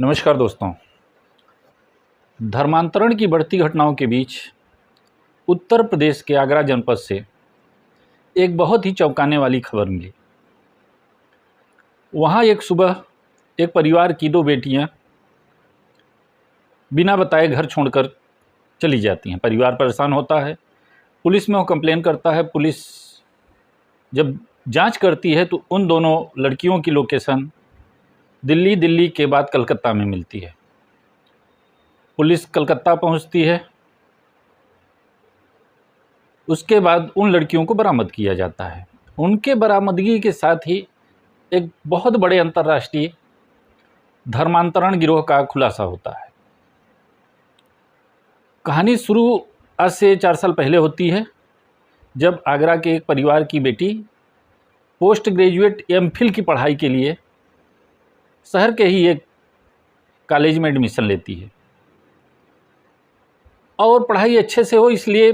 नमस्कार दोस्तों। धर्मांतरण की बढ़ती घटनाओं के बीच उत्तर प्रदेश के आगरा जनपद से एक बहुत ही चौंकाने वाली खबर मिली। वहाँ एक सुबह एक परिवार की दो बेटियाँ बिना बताए घर छोड़कर चली जाती हैं। परिवार परेशान होता है, पुलिस में वो कंप्लेन करता है। पुलिस जब जांच करती है तो उन दोनों लड़कियों की लोकेशन दिल्ली के बाद कलकत्ता में मिलती है। पुलिस कलकत्ता पहुंचती है। उसके बाद उन लड़कियों को बरामद किया जाता है। उनके बरामदगी के साथ ही एक बहुत बड़े अंतर्राष्ट्रीय धर्मांतरण गिरोह का खुलासा होता है। कहानी शुरू आज से 4 साल पहले होती है, जब आगरा के एक परिवार की बेटी पोस्ट ग्रेजुएट एमफिल की पढ़ाई के लिए शहर के ही एक कॉलेज में एडमिशन लेती है और पढ़ाई अच्छे से हो इसलिए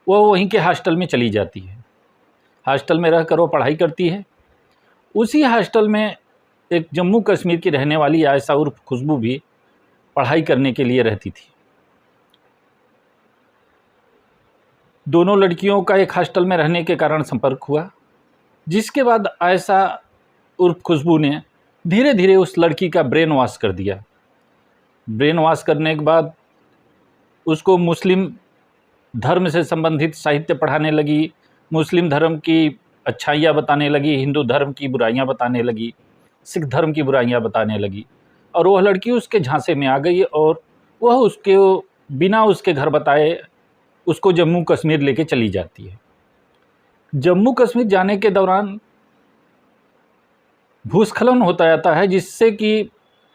वो वहीं के हॉस्टल में चली जाती है। हॉस्टल में रहकर वो पढ़ाई करती है। उसी हॉस्टल में एक जम्मू कश्मीर की रहने वाली आयशा उर्फ खुशबू भी पढ़ाई करने के लिए रहती थी। दोनों लड़कियों का एक हॉस्टल में रहने के कारण संपर्क हुआ, जिसके बाद आयशा उर्फ खुशबू ने धीरे धीरे उस लड़की का ब्रेन वॉश कर दिया। ब्रेन वॉश करने के बाद उसको मुस्लिम धर्म से संबंधित साहित्य पढ़ाने लगी, मुस्लिम धर्म की अच्छाइयाँ बताने लगी, हिंदू धर्म की बुराइयाँ बताने लगी, सिख धर्म की बुराइयाँ बताने लगी। और वह लड़की उसके झांसे में आ गई और वह उसके बिना उसके घर बताए उसको जम्मू कश्मीर लेके चली जाती है। जम्मू कश्मीर जाने के दौरान भूस्खलन होता जाता है, जिससे कि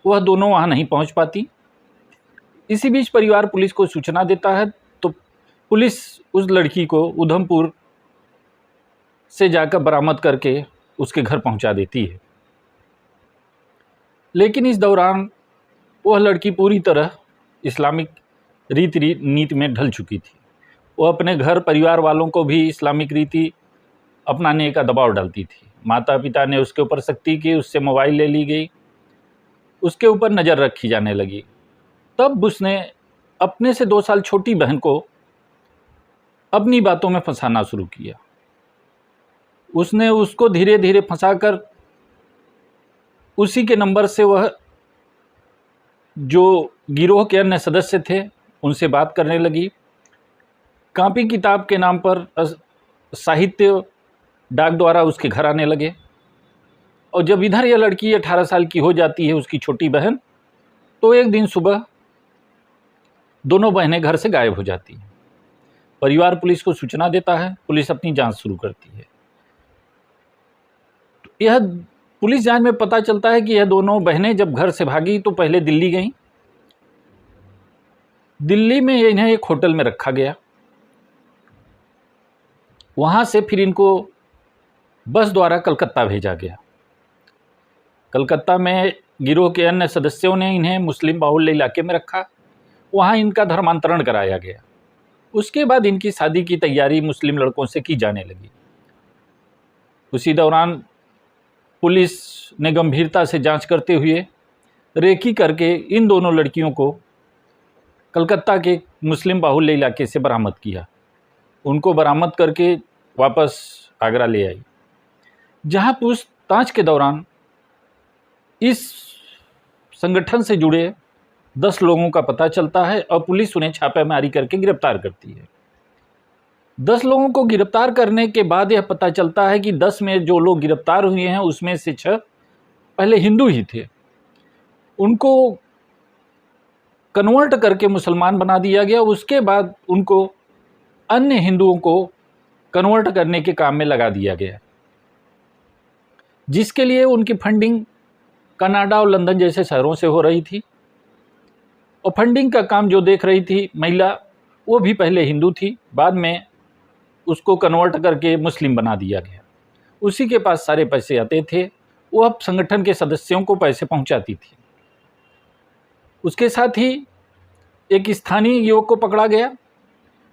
वह दोनों वहाँ नहीं पहुँच पाती। इसी बीच परिवार पुलिस को सूचना देता है, तो पुलिस उस लड़की को उधमपुर से जाकर बरामद करके उसके घर पहुंचा देती है। लेकिन इस दौरान वह लड़की पूरी तरह इस्लामिक रीति नीति में ढल चुकी थी। वह अपने घर परिवार वालों को भी इस्लामिक रीति अपनाने का दबाव डालती थी। माता पिता ने उसके ऊपर सख्ती की, उससे मोबाइल ले ली गई, उसके ऊपर नज़र रखी जाने लगी। तब उसने अपने से 2 साल छोटी बहन को अपनी बातों में फंसाना शुरू किया। उसने उसको धीरे धीरे फंसाकर उसी के नंबर से वह जो गिरोह के अन्य सदस्य थे उनसे बात करने लगी। कॉपी किताब के नाम पर साहित्य डाक द्वारा उसके घर आने लगे। और जब इधर यह लड़की 18 साल की हो जाती है, उसकी छोटी बहन, तो एक दिन सुबह दोनों बहनें घर से गायब हो जाती हैं। परिवार पुलिस को सूचना देता है। पुलिस अपनी जांच शुरू करती है। यह पुलिस जांच में पता चलता है कि यह दोनों बहनें जब घर से भागी तो पहले दिल्ली गईं। दिल्ली में इन्हें एक होटल में रखा गया। वहाँ से फिर इनको बस द्वारा कलकत्ता भेजा गया। कलकत्ता में गिरोह के अन्य सदस्यों ने इन्हें मुस्लिम बाहुल्य इलाके में रखा। वहाँ इनका धर्मांतरण कराया गया। उसके बाद इनकी शादी की तैयारी मुस्लिम लड़कों से की जाने लगी। उसी दौरान पुलिस ने गंभीरता से जांच करते हुए रेकी करके इन दोनों लड़कियों को कलकत्ता के मुस्लिम बाहुल्य इलाके से बरामद किया। उनको बरामद करके वापस आगरा ले आई, जहां पूछताछ के दौरान इस संगठन से जुड़े 10 लोगों का पता चलता है और पुलिस उन्हें छापेमारी करके गिरफ्तार करती है। 10 लोगों को गिरफ्तार करने के बाद यह पता चलता है कि 10 में जो लोग गिरफ्तार हुए हैं उसमें से 6 पहले हिंदू ही थे। उनको कन्वर्ट करके मुसलमान बना दिया गया। उसके बाद उनको अन्य हिंदुओं को कन्वर्ट करने के काम में लगा दिया गया, जिसके लिए उनकी फंडिंग कनाडा और लंदन जैसे शहरों से हो रही थी। और फंडिंग का काम जो देख रही थी महिला, वो भी पहले हिंदू थी, बाद में उसको कन्वर्ट करके मुस्लिम बना दिया गया। उसी के पास सारे पैसे आते थे, वो अब संगठन के सदस्यों को पैसे पहुंचाती थी। उसके साथ ही एक स्थानीय युवक को पकड़ा गया,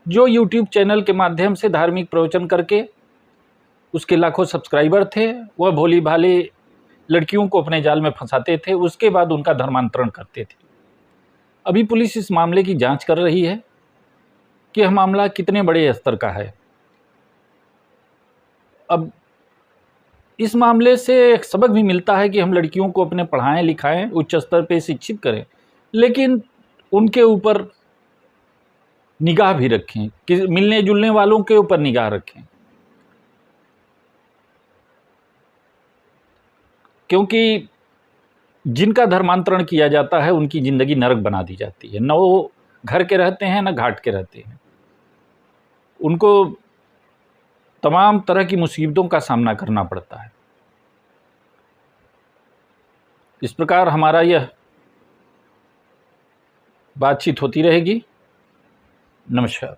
जो यूट्यूब चैनल के माध्यम से धार्मिक प्रवचन करके उसके लाखों सब्सक्राइबर थे। वह भोली भाली लड़कियों को अपने जाल में फंसाते थे, उसके बाद उनका धर्मांतरण करते थे। अभी पुलिस इस मामले की जांच कर रही है कि यह मामला कितने बड़े स्तर का है। अब इस मामले से एक सबक भी मिलता है कि हम लड़कियों को अपने पढ़ाएं लिखाएं, उच्च स्तर पे शिक्षित करें, लेकिन उनके ऊपर निगाह भी रखें, कि मिलने जुलने वालों के ऊपर निगाह रखें, क्योंकि जिनका धर्मांतरण किया जाता है उनकी ज़िंदगी नरक बना दी जाती है। न वो घर के रहते हैं, न घाट के रहते हैं। उनको तमाम तरह की मुसीबतों का सामना करना पड़ता है। इस प्रकार हमारा यह बातचीत होती रहेगी। नमस्कार।